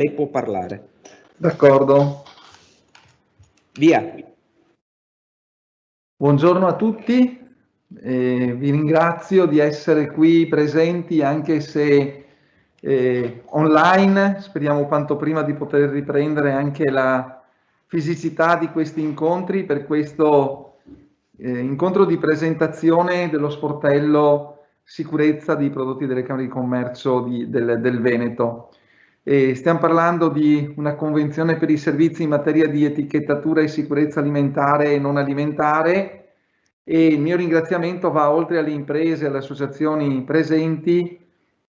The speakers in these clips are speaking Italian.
Lei può parlare. D'accordo. Via. Buongiorno a tutti, vi ringrazio di essere qui presenti anche se online. Speriamo quanto prima di poter riprendere anche la fisicità di questi incontri per questo incontro di presentazione dello sportello sicurezza dei prodotti delle Camere di Commercio del Veneto. Stiamo parlando di una convenzione per i servizi in materia di etichettatura e sicurezza alimentare e non alimentare, e il mio ringraziamento va oltre alle imprese e alle associazioni presenti,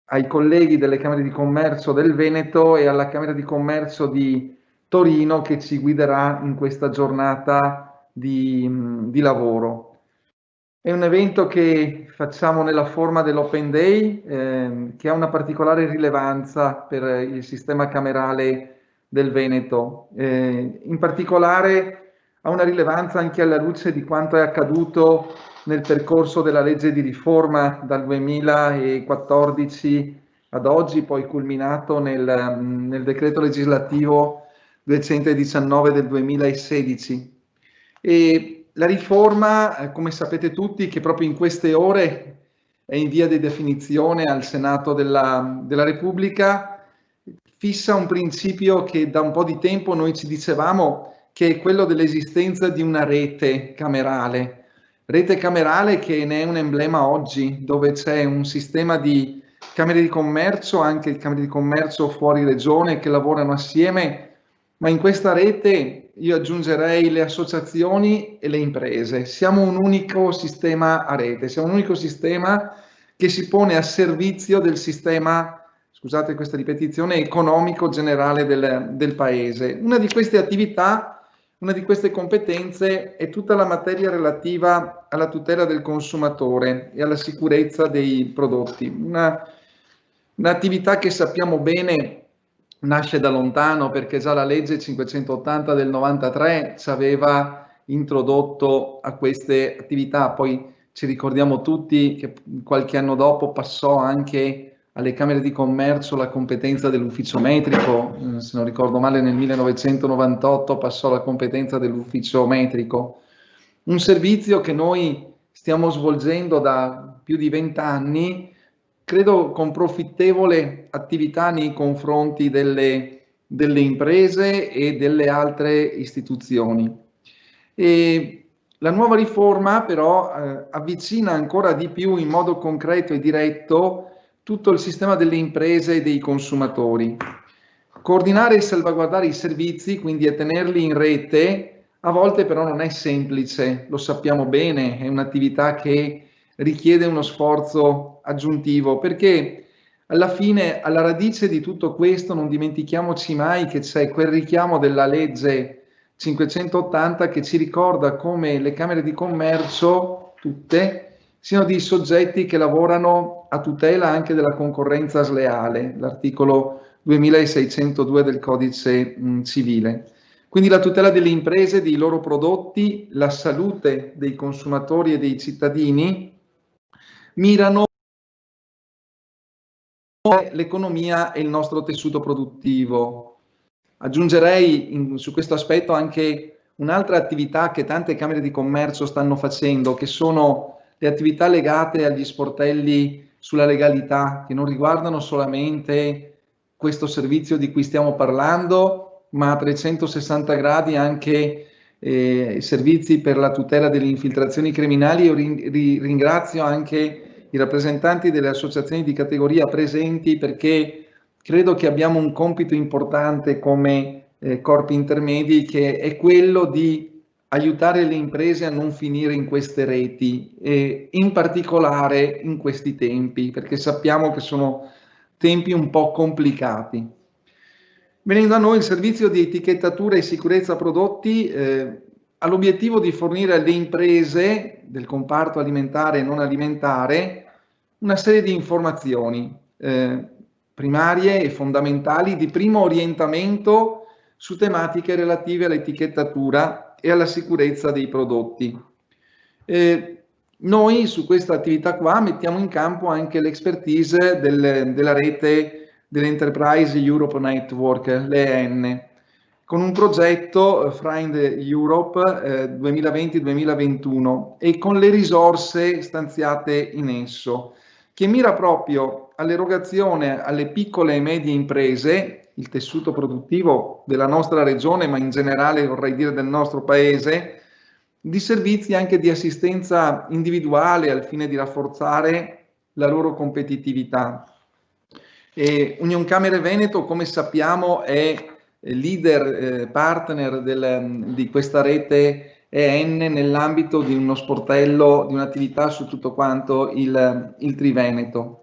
ai colleghi delle Camere di Commercio del Veneto e alla Camera di Commercio di Torino che ci guiderà in questa giornata di lavoro. È un evento che facciamo nella forma dell'Open Day, che ha una particolare rilevanza per il sistema camerale del Veneto. In particolare ha una rilevanza anche alla luce di quanto è accaduto nel percorso della legge di riforma dal 2014 ad oggi, poi culminato nel decreto legislativo 219 del 2016. E la riforma, come sapete tutti, che proprio in queste ore è in via di definizione al Senato della Repubblica, fissa un principio che da un po' di tempo noi ci dicevamo, che è quello dell'esistenza di una rete camerale che ne è un emblema oggi, dove c'è un sistema di camere di commercio, anche camere di commercio fuori regione, che lavorano assieme, ma in questa rete io aggiungerei le associazioni e le imprese. Siamo un unico sistema a rete, siamo un unico sistema che si pone a servizio del sistema, scusate questa ripetizione, economico generale del Paese. Una di queste attività, una di queste competenze è tutta la materia relativa alla tutela del consumatore e alla sicurezza dei prodotti. Un'attività che sappiamo bene nasce da lontano, perché già la legge 580 del 93 ci aveva introdotto a queste attività. Poi ci ricordiamo tutti che qualche anno dopo passò anche alle Camere di Commercio la competenza dell'ufficio metrico, se non ricordo male nel 1998 passò la competenza dell'ufficio metrico, un servizio che noi stiamo svolgendo da più di 20 anni, credo con profittevole attività nei confronti delle imprese e delle altre istituzioni. E la nuova riforma però avvicina ancora di più in modo concreto e diretto tutto il sistema delle imprese e dei consumatori. Coordinare e salvaguardare i servizi, quindi e tenerli in rete, a volte però non è semplice, lo sappiamo bene, è un'attività che richiede uno sforzo aggiuntivo, perché alla fine, alla radice di tutto questo, non dimentichiamoci mai che c'è quel richiamo della legge 580 che ci ricorda come le Camere di Commercio, tutte, siano dei soggetti che lavorano a tutela anche della concorrenza sleale, l'articolo 2602 del Codice Civile. Quindi la tutela delle imprese, dei loro prodotti, la salute dei consumatori e dei cittadini mirano l'economia e il nostro tessuto produttivo. Aggiungerei su questo aspetto anche un'altra attività che tante Camere di Commercio stanno facendo, che sono le attività legate agli sportelli sulla legalità, che non riguardano solamente questo servizio di cui stiamo parlando, ma a 360 gradi anche servizi per la tutela delle infiltrazioni criminali. Io ringrazio anche i rappresentanti delle associazioni di categoria presenti, perché credo che abbiamo un compito importante come corpi intermedi, che è quello di aiutare le imprese a non finire in queste reti, e in particolare in questi tempi, perché sappiamo che sono tempi un po' complicati. Venendo a noi, il servizio di etichettatura e sicurezza prodotti ha l'obiettivo di fornire alle imprese del comparto alimentare e non alimentare una serie di informazioni primarie e fondamentali di primo orientamento su tematiche relative all'etichettatura e alla sicurezza dei prodotti. Noi su questa attività qua mettiamo in campo anche l'expertise della rete dell'Enterprise Europe Network, l'EN, con un progetto Find Europe 2020-2021 e con le risorse stanziate in esso, che mira proprio all'erogazione alle piccole e medie imprese, il tessuto produttivo della nostra regione, ma in generale vorrei dire del nostro paese, di servizi anche di assistenza individuale al fine di rafforzare la loro competitività. Unioncamere Veneto, come sappiamo, è leader partner di questa rete EN nell'ambito di uno sportello, di un'attività su tutto quanto il Triveneto.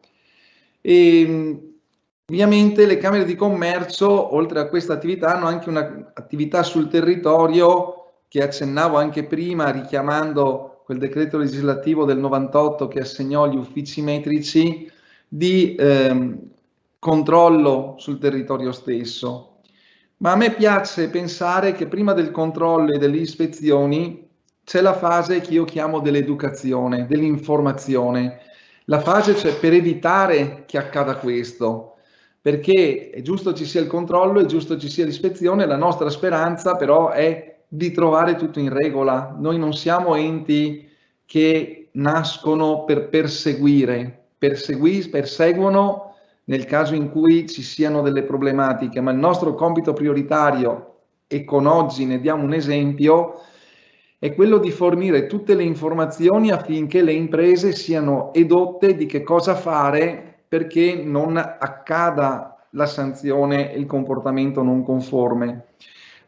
Ovviamente le Camere di Commercio, oltre a questa attività, hanno anche un'attività sul territorio che accennavo anche prima, richiamando quel decreto legislativo del 98 che assegnò gli uffici metrici di controllo sul territorio stesso. Ma a me piace pensare che prima del controllo e delle ispezioni c'è la fase che io chiamo dell'educazione, dell'informazione, la fase cioè per evitare che accada questo, perché è giusto ci sia il controllo, è giusto ci sia l'ispezione, la nostra speranza però è di trovare tutto in regola. Noi non siamo enti che nascono per perseguire, perseguono nel caso in cui ci siano delle problematiche, ma il nostro compito prioritario, e con oggi ne diamo un esempio, è quello di fornire tutte le informazioni affinché le imprese siano edotte di che cosa fare perché non accada la sanzione e il comportamento non conforme.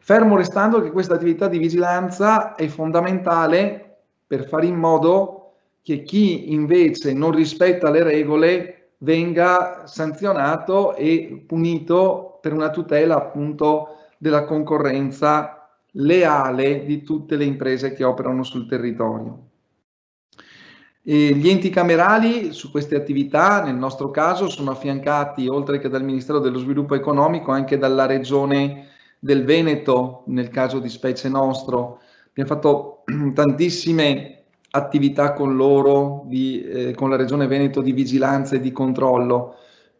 Fermo restando che questa attività di vigilanza è fondamentale per fare in modo che chi invece non rispetta le regole venga sanzionato e punito per una tutela appunto della concorrenza leale di tutte le imprese che operano sul territorio. Gli enti camerali su queste attività, nel nostro caso, sono affiancati, oltre che dal Ministero dello Sviluppo Economico, anche dalla Regione del Veneto, nel caso di specie nostro. Abbiamo fatto tantissime attività con loro, con la Regione Veneto, di vigilanza e di controllo,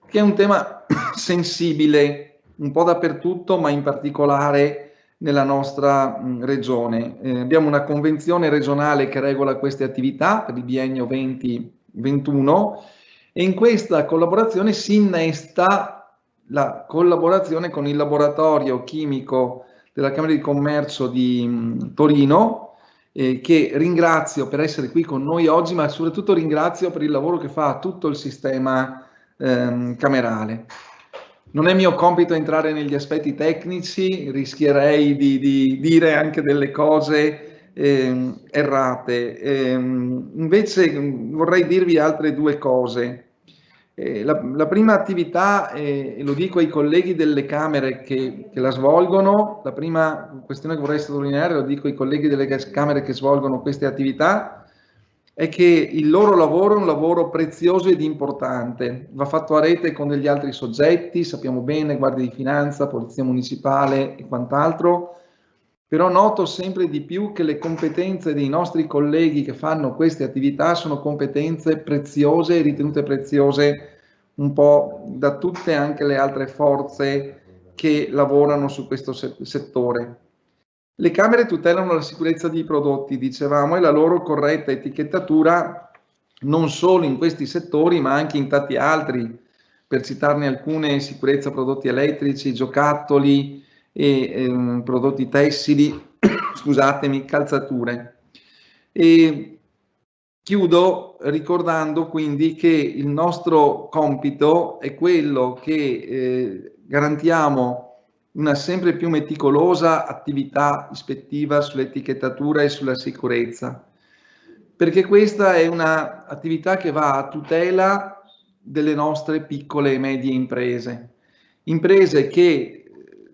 che è un tema sensibile un po' dappertutto, ma in particolare nella nostra regione. Abbiamo una convenzione regionale che regola queste attività per il biennio 2021 e in questa collaborazione si innesta la collaborazione con il laboratorio chimico della Camera di Commercio di Torino, che ringrazio per essere qui con noi oggi, ma soprattutto ringrazio per il lavoro che fa tutto il sistema camerale. Non è mio compito entrare negli aspetti tecnici, rischierei di dire anche delle cose errate. Invece vorrei dirvi altre due cose. La prima attività, e lo dico ai colleghi delle Camere che la svolgono, la prima questione che vorrei sottolineare, lo dico ai colleghi delle Camere che svolgono queste attività, è che il loro lavoro è un lavoro prezioso ed importante, va fatto a rete con degli altri soggetti, sappiamo bene, Guardia di Finanza, Polizia Municipale e quant'altro, però noto sempre di più che le competenze dei nostri colleghi che fanno queste attività sono competenze preziose e ritenute preziose un po' da tutte anche le altre forze che lavorano su questo settore. Le Camere tutelano la sicurezza dei prodotti, dicevamo, e la loro corretta etichettatura non solo in questi settori, ma anche in tanti altri. Per citarne alcune, sicurezza prodotti elettrici, giocattoli e prodotti tessili, scusatemi, calzature. E chiudo ricordando quindi che il nostro compito è quello che garantiamo una sempre più meticolosa attività ispettiva sull'etichettatura e sulla sicurezza, perché questa è un'attività che va a tutela delle nostre piccole e medie imprese che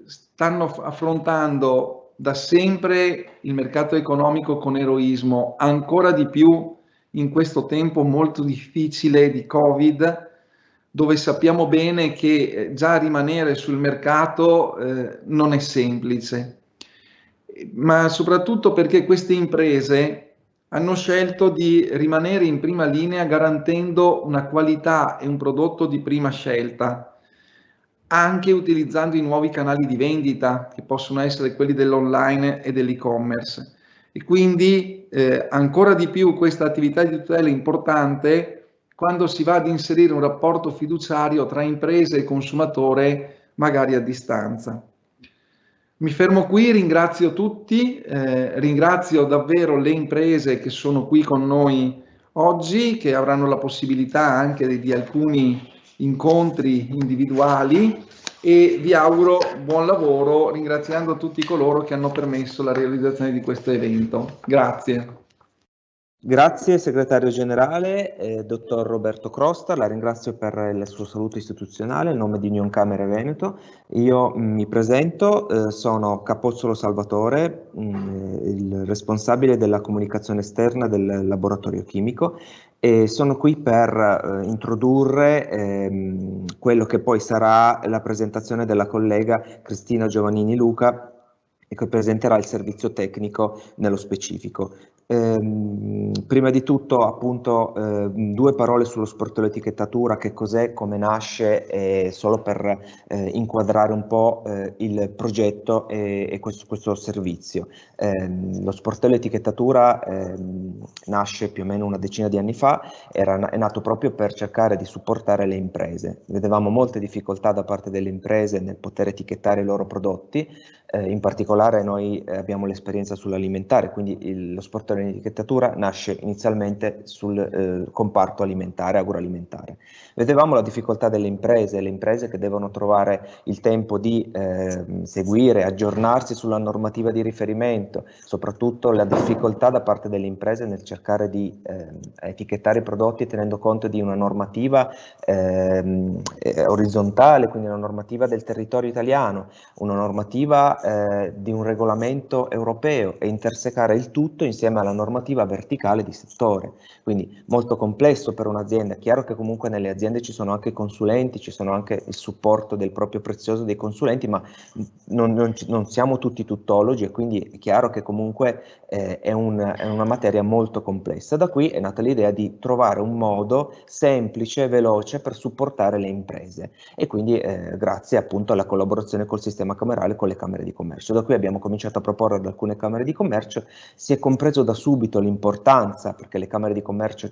stanno affrontando da sempre il mercato economico con eroismo, ancora di più in questo tempo molto difficile di Covid, dove sappiamo bene che già rimanere sul mercato non è semplice, ma soprattutto perché queste imprese hanno scelto di rimanere in prima linea garantendo una qualità e un prodotto di prima scelta. anche utilizzando i nuovi canali di vendita, che possono essere quelli dell'online e dell'e-commerce. E quindi ancora di più questa attività di tutela è importante quando si va ad inserire un rapporto fiduciario tra impresa e consumatore, magari a distanza. Mi fermo qui, ringrazio tutti, ringrazio davvero le imprese che sono qui con noi oggi, che avranno la possibilità anche di alcuni incontri individuali, e vi auguro buon lavoro, ringraziando tutti coloro che hanno permesso la realizzazione di questo evento. Grazie. Grazie segretario generale, dottor Roberto Crosta, la ringrazio per il suo saluto istituzionale in nome di Union Camere Veneto. Io mi presento, sono Capozzolo Salvatore, il responsabile della comunicazione esterna del laboratorio chimico, e sono qui per introdurre quello che poi sarà la presentazione della collega Cristina Giovannini Luca, che presenterà il servizio tecnico nello specifico. Prima di tutto appunto due parole sullo sportello etichettatura, che cos'è, come nasce, solo per inquadrare un po' il progetto e questo servizio. Lo sportello etichettatura nasce più o meno una decina di anni fa, è nato proprio per cercare di supportare le imprese. Vedevamo molte difficoltà da parte delle imprese nel poter etichettare i loro prodotti, in particolare noi abbiamo l'esperienza sull'alimentare, quindi lo sportello in etichettatura nasce inizialmente sul comparto alimentare, agroalimentare. Vedevamo la difficoltà delle imprese, le imprese che devono trovare il tempo di seguire, aggiornarsi sulla normativa di riferimento, soprattutto la difficoltà da parte delle imprese nel cercare di etichettare i prodotti tenendo conto di una normativa orizzontale, quindi una normativa del territorio italiano, una normativa di un regolamento europeo, e intersecare il tutto insieme alla normativa verticale di settore. Quindi molto complesso per un'azienda. È chiaro che comunque nelle aziende ci sono anche consulenti, ci sono anche il supporto del proprio prezioso dei consulenti, ma non siamo tutti tuttologi, e quindi è chiaro che comunque è una materia molto complessa. Da qui è nata l'idea di trovare un modo semplice e veloce per supportare le imprese, e quindi grazie appunto alla collaborazione col sistema camerale, con le camere di commercio. Da qui abbiamo cominciato a proporre ad alcune camere di commercio, si è compreso da subito l'importanza, perché le camere di commercio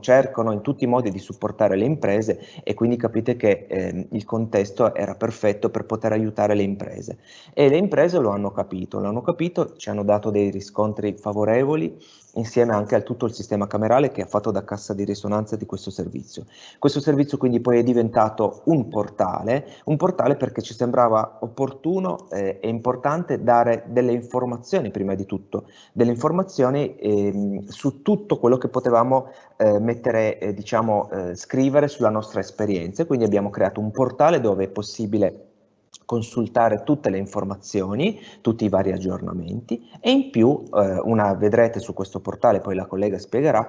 cercano in tutti i modi di supportare le imprese, e quindi capite che il contesto era perfetto per poter aiutare le imprese, e le imprese lo hanno capito, ci hanno dato dei riscontri favorevoli, insieme anche a tutto il sistema camerale che ha fatto da cassa di risonanza di questo servizio. Questo servizio quindi poi è diventato un portale perché ci sembrava opportuno e importante dare delle informazioni, prima di tutto, delle informazioni su tutto quello che potevamo mettere, scrivere sulla nostra esperienza. Quindi abbiamo creato un portale dove è possibile consultare tutte le informazioni, tutti i vari aggiornamenti, e in più vedrete su questo portale, poi la collega spiegherà,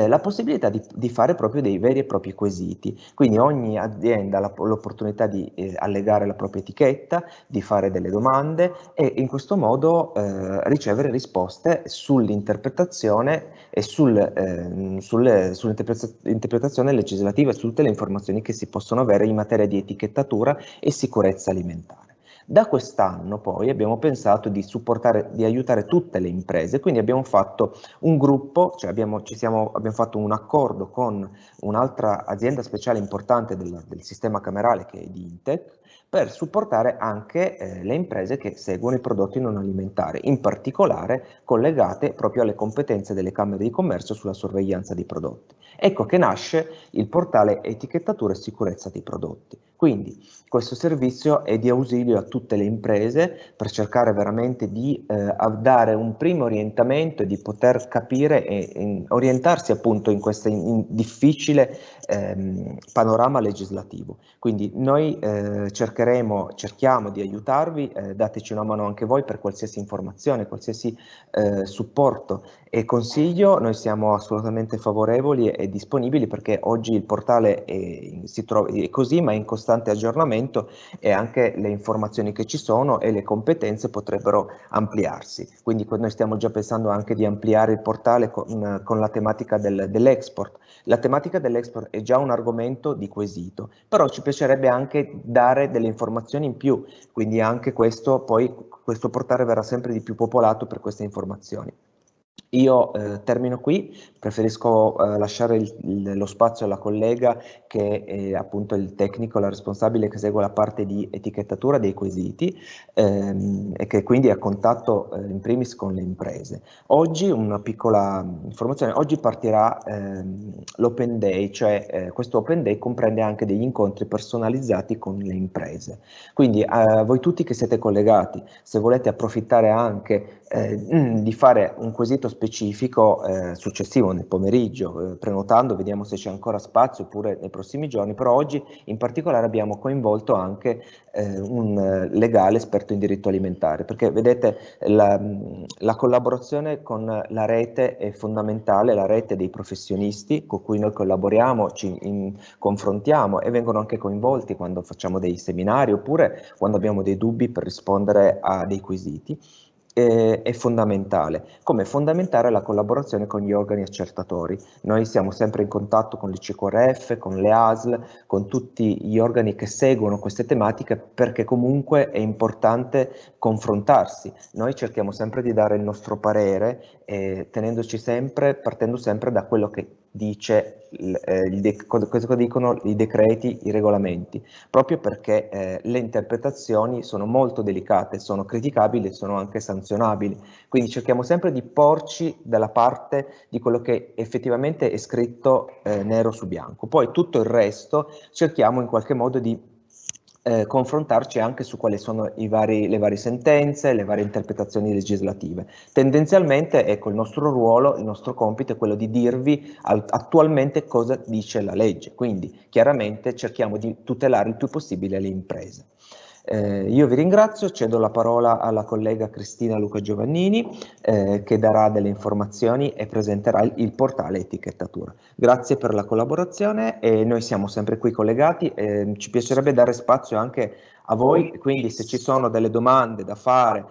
la possibilità di fare proprio dei veri e propri quesiti. Quindi ogni azienda ha l'opportunità di allegare la propria etichetta, di fare delle domande, e in questo modo ricevere risposte sull'interpretazione e sull'interpretazione legislativa, su tutte le informazioni che si possono avere in materia di etichettatura e sicurezza alimentare. Da quest'anno poi abbiamo pensato di aiutare tutte le imprese, quindi abbiamo fatto un gruppo, cioè abbiamo fatto un accordo con un'altra azienda speciale importante del sistema camerale, che è di Intec, per supportare anche le imprese che seguono i prodotti non alimentari, in particolare collegate proprio alle competenze delle camere di commercio sulla sorveglianza dei prodotti. Ecco che nasce il portale etichettatura e sicurezza dei prodotti. Quindi questo servizio è di ausilio a tutte le imprese per cercare veramente di dare un primo orientamento e di poter capire e orientarsi appunto in questo difficile panorama legislativo. Quindi noi cerchiamo di aiutarvi, dateci una mano anche voi per qualsiasi informazione, qualsiasi supporto e consiglio. Noi siamo assolutamente favorevoli e disponibili, perché oggi il portale è così, ma è in costante aggiornamento, e anche le informazioni che ci sono e le competenze potrebbero ampliarsi. Quindi noi stiamo già pensando anche di ampliare il portale con la tematica dell'export. La tematica dell'export è già un argomento di quesito, però ci piacerebbe anche dare delle informazioni in più, quindi anche questo portale verrà sempre di più popolato per queste informazioni. Io termino qui, preferisco lasciare lo spazio alla collega che è appunto il tecnico, la responsabile che segue la parte di etichettatura dei quesiti e che quindi è a contatto in primis con le imprese. Oggi una piccola informazione, oggi partirà l'Open Day, cioè questo Open Day comprende anche degli incontri personalizzati con le imprese. Quindi voi tutti che siete collegati, se volete approfittare anche di fare un quesito specifico successivo nel pomeriggio, prenotando, vediamo se c'è ancora spazio oppure nei prossimi giorni, però oggi in particolare abbiamo coinvolto anche un legale esperto in diritto alimentare, perché vedete la collaborazione con la rete è fondamentale, la rete dei professionisti con cui noi collaboriamo, ci confrontiamo e vengono anche coinvolti quando facciamo dei seminari oppure quando abbiamo dei dubbi per rispondere a dei quesiti. È fondamentale, come è fondamentale la collaborazione con gli organi accertatori. Noi siamo sempre in contatto con l'ICQRF, con le ASL, con tutti gli organi che seguono queste tematiche perché comunque è importante confrontarsi. Noi cerchiamo sempre di dare il nostro parere partendo sempre da quello che dice cosa dicono i decreti, i regolamenti, proprio perché le interpretazioni sono molto delicate, sono criticabili e sono anche sanzionabili. Quindi cerchiamo sempre di porci dalla parte di quello che effettivamente è scritto nero su bianco. Poi tutto il resto cerchiamo in qualche modo di confrontarci anche su quali sono le varie sentenze, le varie interpretazioni legislative. Tendenzialmente, ecco, il nostro ruolo, il nostro compito è quello di dirvi attualmente cosa dice la legge, quindi chiaramente cerchiamo di tutelare il più possibile le imprese. Io vi ringrazio, cedo la parola alla collega Cristina Luca Giovannini che darà delle informazioni e presenterà il portale etichettatura. Grazie per la collaborazione e noi siamo sempre qui collegati, ci piacerebbe dare spazio anche a voi, quindi se ci sono delle domande da fare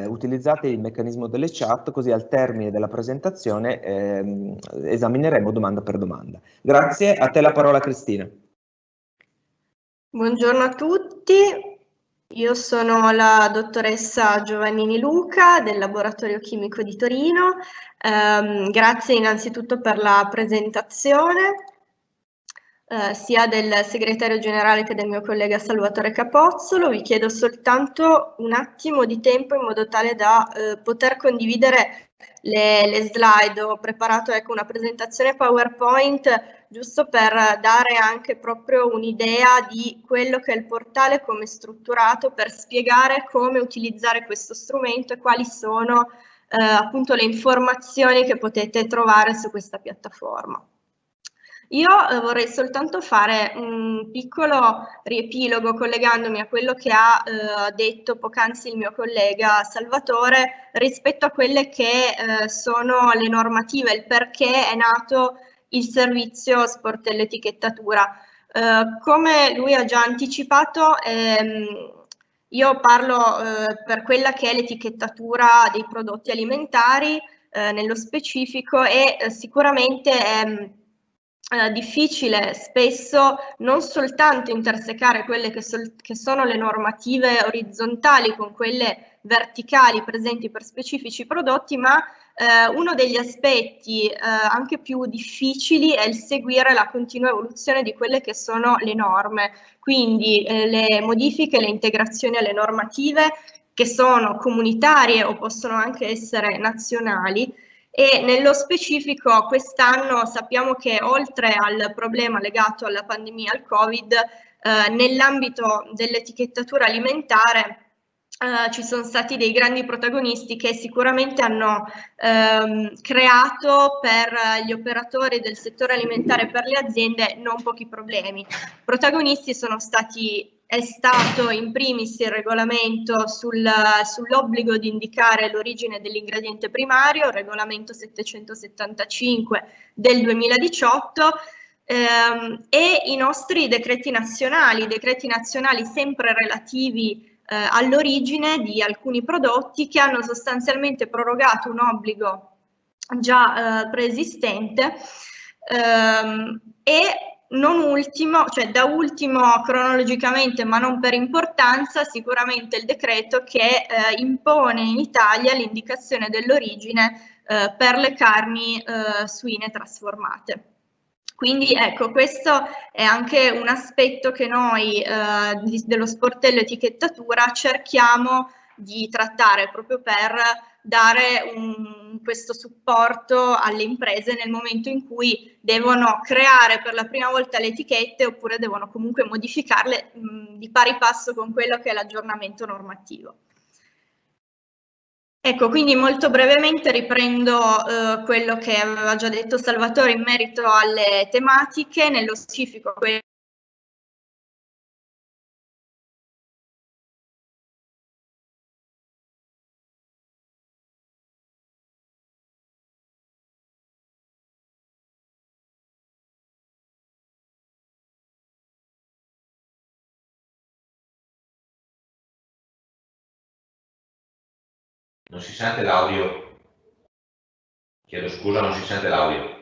utilizzate il meccanismo delle chat, così al termine della presentazione esamineremo domanda per domanda. Grazie, a te la parola Cristina. Buongiorno a tutti. Io sono la dottoressa Giovannini Luca del Laboratorio Chimico di Torino. Grazie innanzitutto per la presentazione, sia del segretario generale che del mio collega Salvatore Capozzolo. Vi chiedo soltanto un attimo di tempo in modo tale da poter condividere le slide. Ho preparato una presentazione PowerPoint giusto per dare anche proprio un'idea di quello che è il portale, come è strutturato, per spiegare come utilizzare questo strumento e quali sono appunto le informazioni che potete trovare su questa piattaforma. Io vorrei soltanto fare un piccolo riepilogo collegandomi a quello che ha detto poc'anzi il mio collega Salvatore rispetto a quelle che sono le normative, il perché è nato il servizio sportello etichettatura. Come lui ha già anticipato, io parlo per quella che è l'etichettatura dei prodotti alimentari nello specifico e sicuramente è difficile spesso non soltanto intersecare quelle che sono le normative orizzontali con quelle verticali presenti per specifici prodotti, ma uno degli aspetti anche più difficili è il seguire la continua evoluzione di quelle che sono le norme, quindi le modifiche, le integrazioni alle normative che sono comunitarie o possono anche essere nazionali. E nello specifico quest'anno sappiamo che oltre al problema legato alla pandemia, al Covid, nell'ambito dell'etichettatura alimentare ci sono stati dei grandi protagonisti che sicuramente hanno creato per gli operatori del settore alimentare e per le aziende non pochi problemi. Protagonisti è stato in primis il regolamento sull'obbligo di indicare l'origine dell'ingrediente primario, il regolamento 775 del 2018, e i nostri decreti nazionali sempre relativi all'origine di alcuni prodotti che hanno sostanzialmente prorogato un obbligo già preesistente e non ultimo, cioè da ultimo cronologicamente, ma non per importanza, sicuramente il decreto che impone in Italia l'indicazione dell'origine per le carni suine trasformate. Quindi ecco, questo è anche un aspetto che noi dello sportello etichettatura cerchiamo di trattare proprio per dare questo supporto alle imprese nel momento in cui devono creare per la prima volta le etichette oppure devono comunque modificarle di pari passo con quello che è l'aggiornamento normativo. Ecco, quindi molto brevemente riprendo quello che aveva già detto Salvatore in merito alle tematiche, nello specifico Non si sente l'audio. Chiedo scusa, non si sente l'audio.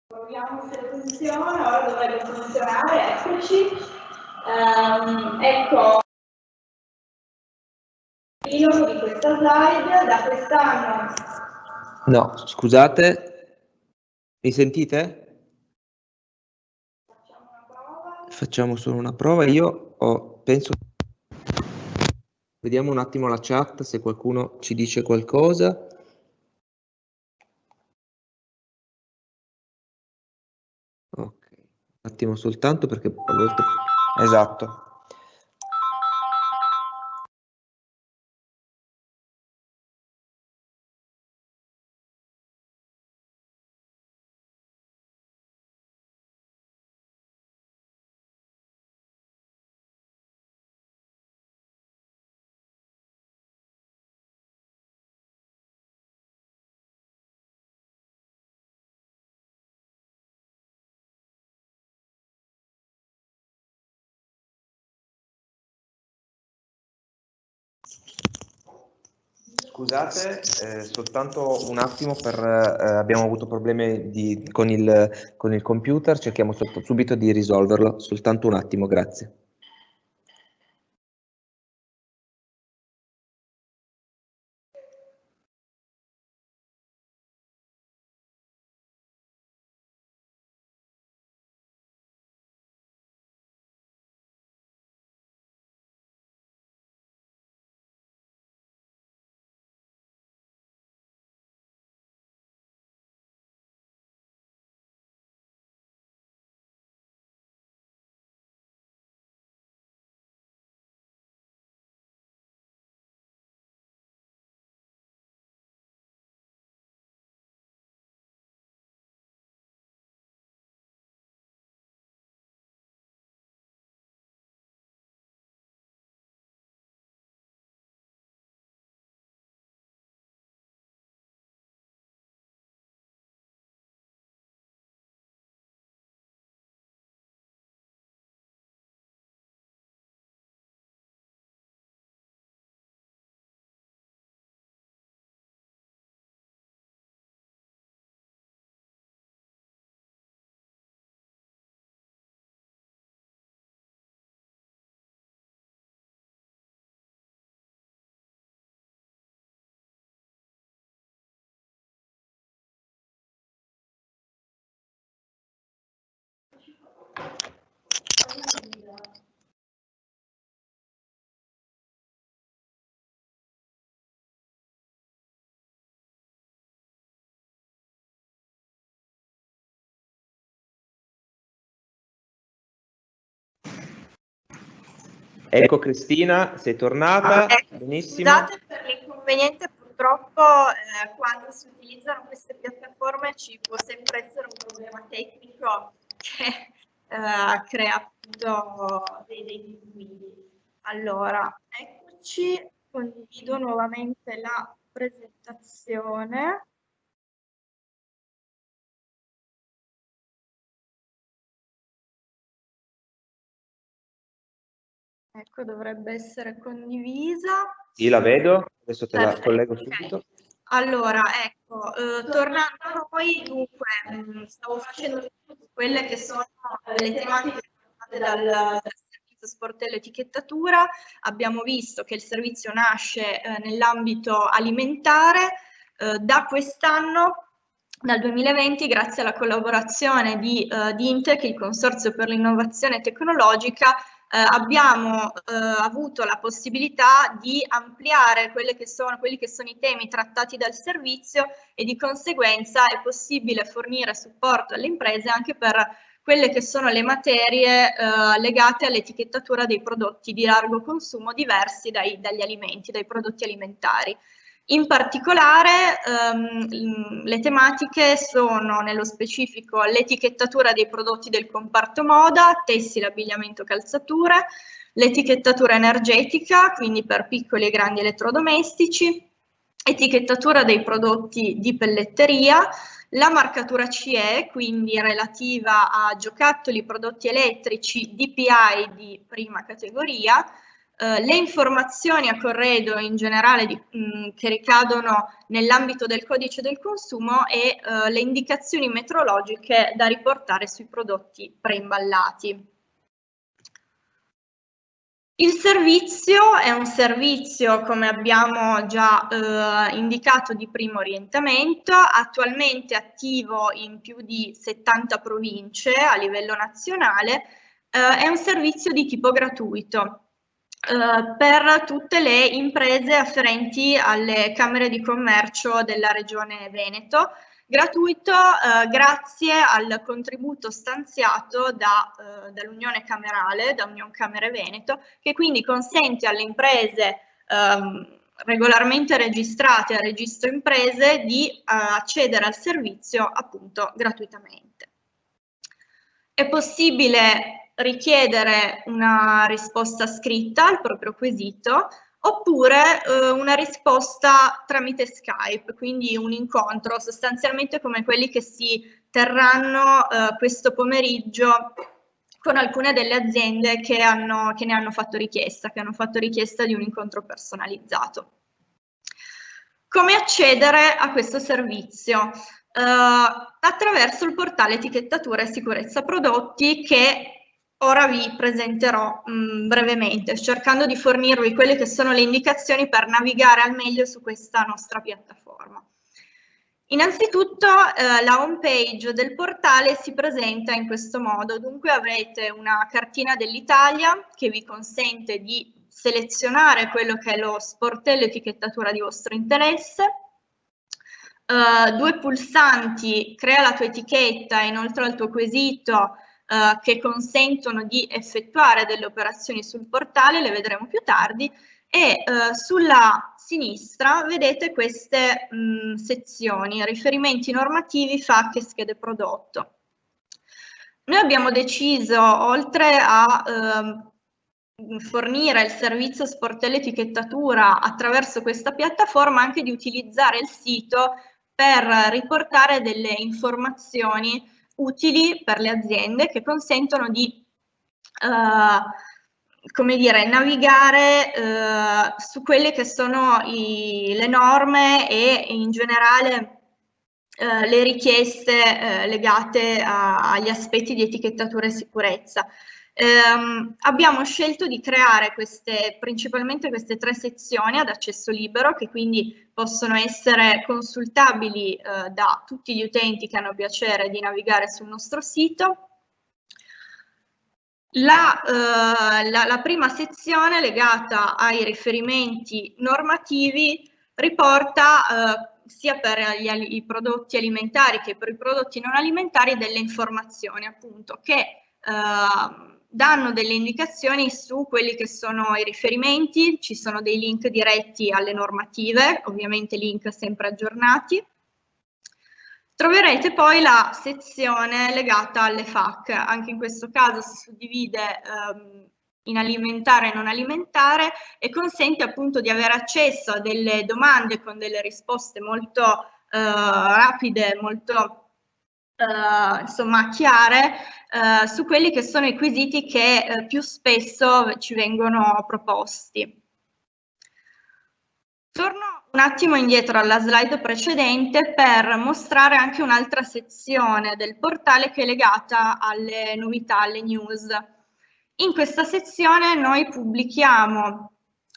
Proviamo se funziona, ora dovrebbe funzionare, eccoci. Ecco il filo di questa slide, da quest'anno. No, scusate, mi sentite? Facciamo una prova. Facciamo solo una prova. Penso. Vediamo un attimo la chat se qualcuno ci dice qualcosa. Ok, un attimo soltanto perché a volte. Esatto. Scusate, soltanto un attimo abbiamo avuto problemi con il computer, cerchiamo subito di risolverlo, soltanto un attimo, grazie. Ecco Cristina, sei tornata, benissimo. Scusate per l'inconveniente, purtroppo quando si utilizzano queste piattaforme ci può sempre essere un problema tecnico che crea appunto dei disguidi. Allora, eccoci, condivido nuovamente la presentazione. Ecco, dovrebbe essere condivisa. Sì, la vedo, adesso te la Perfetto, collego ok. subito. Allora, ecco, tornando a noi, dunque, stavo facendo quelle che sono le tematiche trattate dal servizio sportello etichettatura. Abbiamo visto che il servizio nasce nell'ambito alimentare. Da quest'anno, dal 2020, grazie alla collaborazione di Intec, il Consorzio per l'Innovazione Tecnologica, abbiamo avuto la possibilità di ampliare quelli che sono i temi trattati dal servizio e di conseguenza è possibile fornire supporto alle imprese anche per quelle che sono le materie legate all'etichettatura dei prodotti di largo consumo diversi dagli alimenti, dai prodotti alimentari. In particolare le tematiche sono nello specifico l'etichettatura dei prodotti del comparto moda, tessile, abbigliamento, calzature, l'etichettatura energetica, quindi per piccoli e grandi elettrodomestici, etichettatura dei prodotti di pelletteria, la marcatura CE, quindi relativa a giocattoli, prodotti elettrici, DPI di prima categoria, le informazioni a corredo in generale che ricadono nell'ambito del codice del consumo e le indicazioni metrologiche da riportare sui prodotti preimballati. Il servizio è un servizio, come abbiamo già indicato, di primo orientamento, attualmente attivo in più di 70 province a livello nazionale, è un servizio di tipo gratuito. Per tutte le imprese afferenti alle camere di commercio della regione Veneto, gratuito grazie al contributo stanziato dall'Unione Camerale, da Union Camere Veneto, che quindi consente alle imprese regolarmente registrate al registro imprese di accedere al servizio appunto gratuitamente. È possibile richiedere una risposta scritta al proprio quesito oppure una risposta tramite Skype, quindi un incontro sostanzialmente come quelli che si terranno questo pomeriggio con alcune delle aziende che ne hanno fatto richiesta, di un incontro personalizzato. Come accedere a questo servizio? Attraverso il portale etichettatura e sicurezza prodotti che ora vi presenterò brevemente, cercando di fornirvi quelle che sono le indicazioni per navigare al meglio su questa nostra piattaforma. Innanzitutto la home page del portale si presenta in questo modo, dunque avrete una cartina dell'Italia che vi consente di selezionare quello che è lo sportello etichettatura di vostro interesse, due pulsanti crea la tua etichetta e inoltre al tuo quesito che consentono di effettuare delle operazioni sul portale, le vedremo più tardi, e sulla sinistra vedete queste sezioni, riferimenti normativi, FAQ e schede prodotto. Noi abbiamo deciso, oltre a fornire il servizio sportello etichettatura attraverso questa piattaforma, anche di utilizzare il sito per riportare delle informazioni utili per le aziende che consentono di come dire, navigare su quelle che sono le norme e in generale le richieste legate agli aspetti di etichettatura e sicurezza. Abbiamo scelto di creare principalmente queste 3 sezioni ad accesso libero, che quindi possono essere consultabili da tutti gli utenti che hanno piacere di navigare sul nostro sito. La prima sezione legata ai riferimenti normativi riporta sia per i prodotti alimentari che per i prodotti non alimentari delle informazioni appunto che danno delle indicazioni su quelli che sono i riferimenti, ci sono dei link diretti alle normative, ovviamente link sempre aggiornati. Troverete poi la sezione legata alle FAQ, anche in questo caso si suddivide in alimentare e non alimentare e consente appunto di avere accesso a delle domande con delle risposte molto rapide, molto insomma chiare su quelli che sono i quesiti che più spesso ci vengono proposti. Torno un attimo indietro alla slide precedente per mostrare anche un'altra sezione del portale che è legata alle novità, alle news. In questa sezione noi pubblichiamo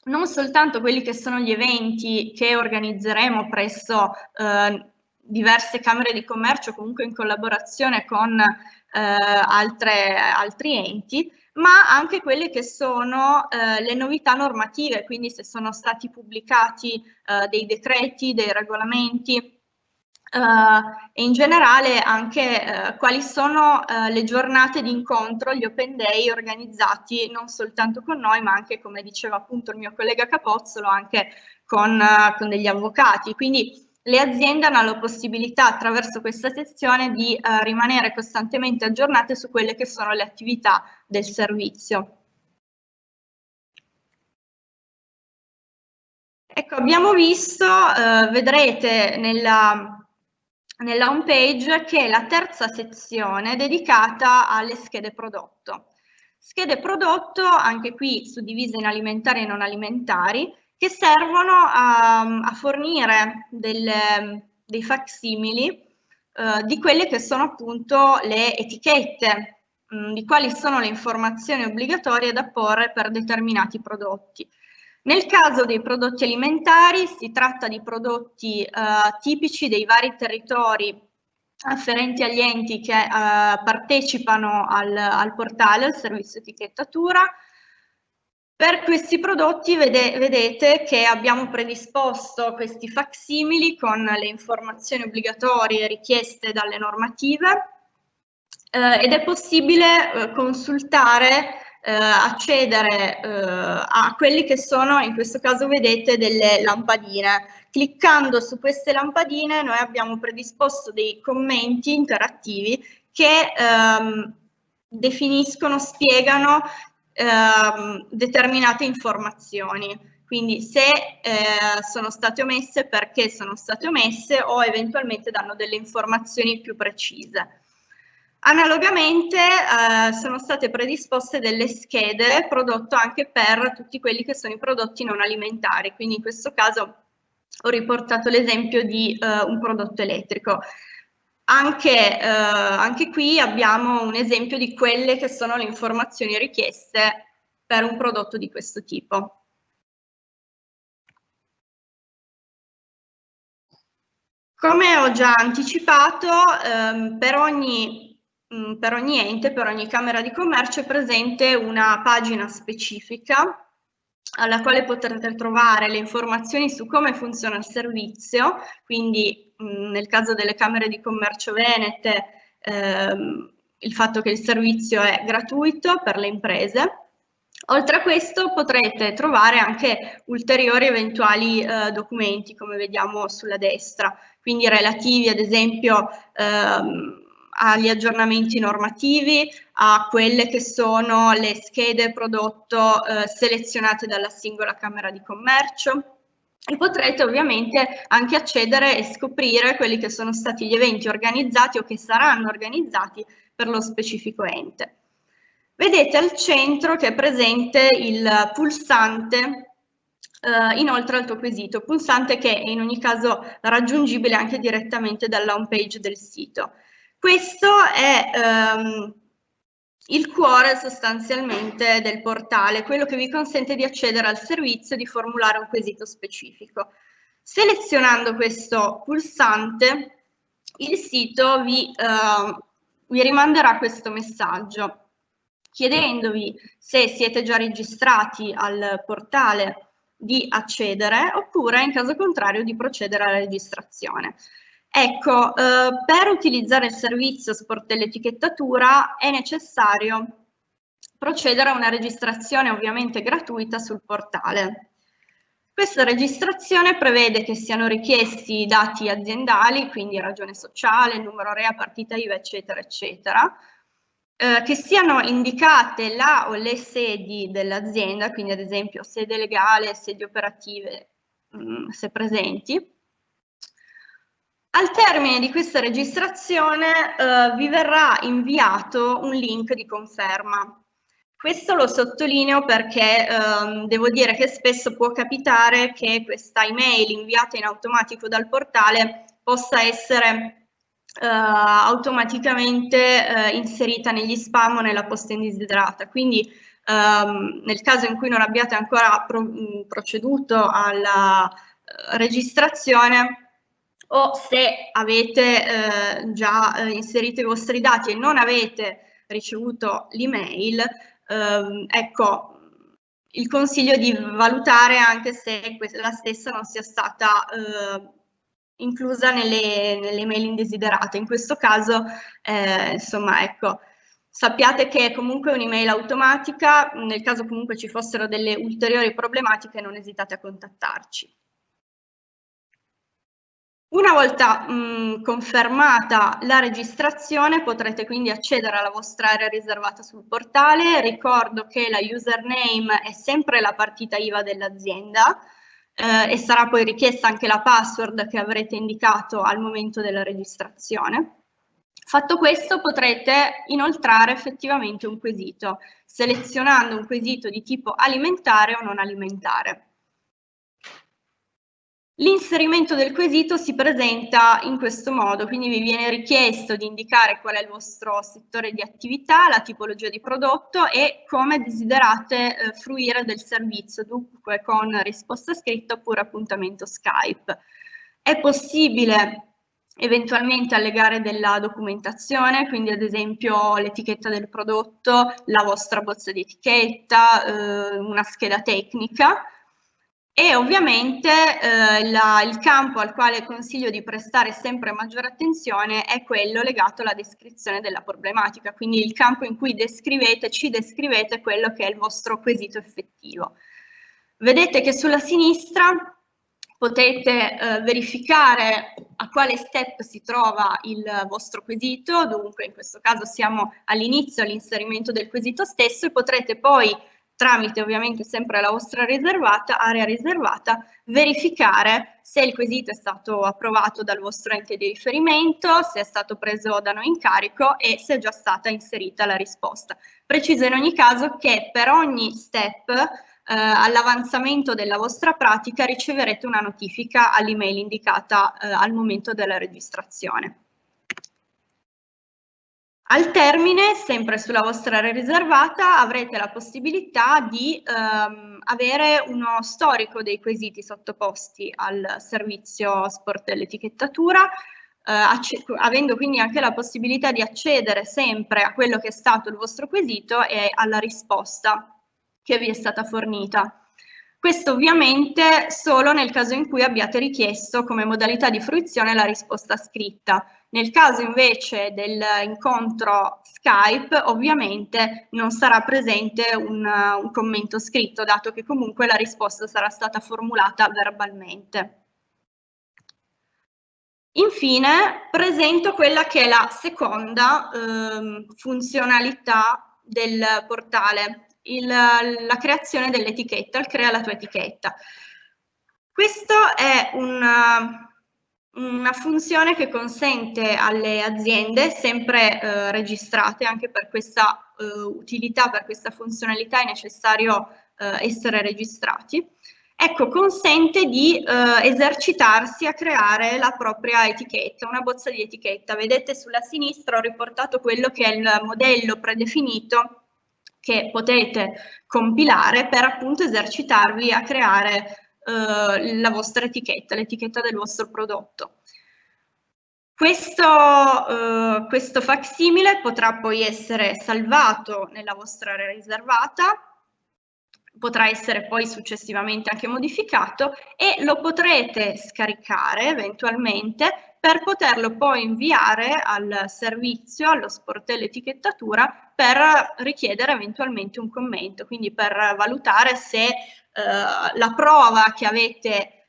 non soltanto quelli che sono gli eventi che organizzeremo presso diverse camere di commercio, comunque in collaborazione con altri enti, ma anche quelle che sono le novità normative, quindi se sono stati pubblicati dei decreti, dei regolamenti e in generale anche quali sono le giornate di incontro, gli open day organizzati non soltanto con noi, ma anche, come diceva appunto il mio collega Capozzolo, anche con degli avvocati. Quindi le aziende hanno la possibilità attraverso questa sezione di rimanere costantemente aggiornate su quelle che sono le attività del servizio. Ecco, abbiamo visto, vedrete nella home page che è la terza sezione dedicata alle schede prodotto. Schede prodotto, anche qui suddivise in alimentari e non alimentari, che servono a fornire dei facsimili di quelle che sono appunto le etichette, di quali sono le informazioni obbligatorie da porre per determinati prodotti. Nel caso dei prodotti alimentari si tratta di prodotti tipici dei vari territori afferenti agli enti che partecipano al portale, al servizio etichettatura. Per questi prodotti vedete che abbiamo predisposto questi facsimili con le informazioni obbligatorie richieste dalle normative ed è possibile consultare, accedere a quelli che sono, in questo caso vedete, delle lampadine. Cliccando su queste lampadine noi abbiamo predisposto dei commenti interattivi che definiscono, spiegano determinate informazioni, quindi se sono state omesse, perché sono state omesse o eventualmente danno delle informazioni più precise. Analogamente sono state predisposte delle schede prodotto anche per tutti quelli che sono i prodotti non alimentari, quindi in questo caso ho riportato l'esempio di un prodotto elettrico. Anche qui abbiamo un esempio di quelle che sono le informazioni richieste per un prodotto di questo tipo. Come ho già anticipato, per ogni ente, per ogni Camera di Commercio è presente una pagina specifica alla quale potrete trovare le informazioni su come funziona il servizio, quindi nel caso delle Camere di Commercio venete, il fatto che il servizio è gratuito per le imprese. Oltre a questo potrete trovare anche ulteriori eventuali documenti, come vediamo sulla destra, quindi relativi ad esempio agli aggiornamenti normativi, a quelle che sono le schede prodotto selezionate dalla singola Camera di Commercio, e potrete ovviamente anche accedere e scoprire quelli che sono stati gli eventi organizzati o che saranno organizzati per lo specifico ente. Vedete al centro che è presente il pulsante inoltre al tuo quesito, pulsante che è in ogni caso raggiungibile anche direttamente dalla home page del sito. Questo è il cuore sostanzialmente del portale, quello che vi consente di accedere al servizio e di formulare un quesito specifico. Selezionando questo pulsante, il sito vi rimanderà questo messaggio. chiedendovi se siete già registrati al portale di accedere, oppure in caso contrario di procedere alla registrazione. Ecco, per utilizzare il servizio sportello etichettatura è necessario procedere a una registrazione ovviamente gratuita sul portale. Questa registrazione prevede che siano richiesti i dati aziendali, quindi ragione sociale, numero REA, partita IVA, eccetera, eccetera, che siano indicate la o le sedi dell'azienda, quindi ad esempio sede legale, sedi operative, se presenti. Al termine di questa registrazione vi verrà inviato un link di conferma. Questo lo sottolineo perché devo dire che spesso può capitare che questa email inviata in automatico dal portale possa essere automaticamente inserita negli spam o nella posta indesiderata. Quindi nel caso in cui non abbiate ancora proceduto alla registrazione, o se avete già inserito i vostri dati e non avete ricevuto l'email, ecco, il consiglio è di valutare anche se la stessa non sia stata inclusa nelle mail indesiderate. In questo caso, insomma, ecco, sappiate che è comunque un'email automatica, nel caso comunque ci fossero delle ulteriori problematiche non esitate a contattarci. Una volta confermata la registrazione potrete quindi accedere alla vostra area riservata sul portale. Ricordo che la username è sempre la partita IVA dell'azienda e sarà poi richiesta anche la password che avrete indicato al momento della registrazione. Fatto questo potrete inoltrare effettivamente un quesito, selezionando un quesito di tipo alimentare o non alimentare. L'inserimento del quesito si presenta in questo modo, quindi vi viene richiesto di indicare qual è il vostro settore di attività, la tipologia di prodotto e come desiderate fruire del servizio, dunque con risposta scritta oppure appuntamento Skype. È possibile eventualmente allegare della documentazione, quindi ad esempio l'etichetta del prodotto, la vostra bozza di etichetta, una scheda tecnica. E ovviamente il campo al quale consiglio di prestare sempre maggiore attenzione è quello legato alla descrizione della problematica, quindi il campo in cui ci descrivete quello che è il vostro quesito effettivo. Vedete che sulla sinistra potete verificare a quale step si trova il vostro quesito, dunque in questo caso siamo all'inizio, all'inserimento del quesito stesso, e potrete poi tramite ovviamente sempre la vostra area riservata, verificare se il quesito è stato approvato dal vostro ente di riferimento, se è stato preso da noi in carico e se è già stata inserita la risposta. Preciso in ogni caso che per ogni step all'avanzamento della vostra pratica riceverete una notifica all'email indicata al momento della registrazione. Al termine, sempre sulla vostra area riservata, avrete la possibilità di avere uno storico dei quesiti sottoposti al servizio sportello etichettatura, avendo quindi anche la possibilità di accedere sempre a quello che è stato il vostro quesito e alla risposta che vi è stata fornita. Questo ovviamente solo nel caso in cui abbiate richiesto come modalità di fruizione la risposta scritta. Nel caso invece dell'incontro Skype ovviamente non sarà presente un commento scritto, dato che comunque la risposta sarà stata formulata verbalmente. Infine presento quella che è la seconda funzionalità del portale, la creazione dell'etichetta, il crea la tua etichetta. Questo è una funzione che consente alle aziende sempre registrate, anche per questa utilità, per questa funzionalità è necessario essere registrati. Ecco, consente di esercitarsi a creare la propria etichetta, una bozza di etichetta. Vedete sulla sinistra ho riportato quello che è il modello predefinito che potete compilare per appunto esercitarvi a creare la vostra etichetta, l'etichetta del vostro prodotto. Questo facsimile potrà poi essere salvato nella vostra area riservata, potrà essere poi successivamente anche modificato e lo potrete scaricare eventualmente per poterlo poi inviare al servizio, allo sportello etichettatura, per richiedere eventualmente un commento, quindi per valutare se la prova che avete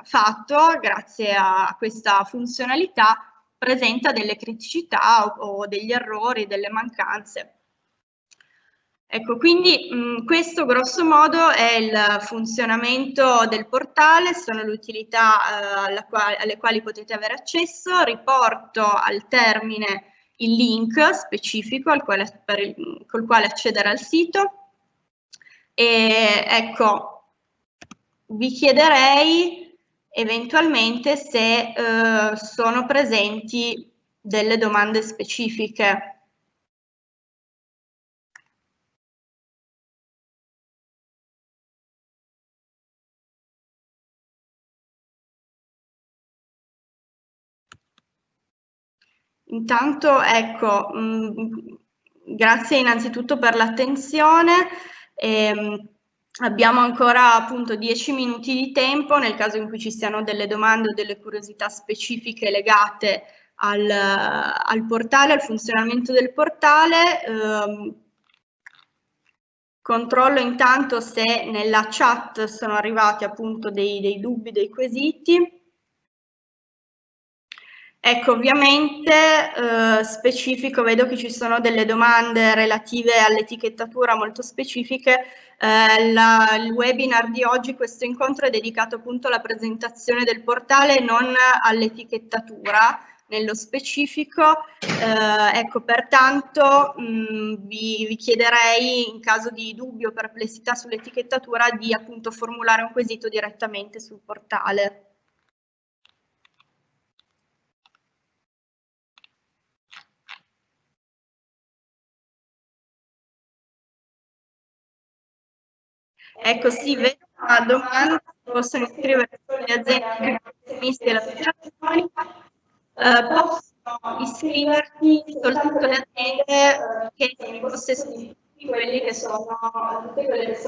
fatto grazie a questa funzionalità presenta delle criticità o degli errori, delle mancanze. Ecco, quindi questo grosso modo è il funzionamento del portale, sono le utilità alle quali potete avere accesso. Riporto al termine il link specifico col quale accedere al sito. E ecco, vi chiederei eventualmente se sono presenti delle domande specifiche. Intanto, ecco, grazie innanzitutto per l'attenzione. Abbiamo ancora appunto 10 minuti di tempo nel caso in cui ci siano delle domande o delle curiosità specifiche legate al portale, al funzionamento del portale. Controllo intanto se nella chat sono arrivati appunto dei dubbi, dei quesiti. Ecco, ovviamente specifico, vedo che ci sono delle domande relative all'etichettatura molto specifiche. Il webinar di oggi, questo incontro, è dedicato appunto alla presentazione del portale, non all'etichettatura nello specifico. Ecco, pertanto vi chiederei, in caso di dubbio o perplessità sull'etichettatura, di appunto formulare un quesito direttamente sul portale. Ecco, sì, vedo una domanda, possono iscriversi le aziende professionisti e le associazioni, possono iscriversi soltanto le aziende che sono in possesso di tutte quelle che sono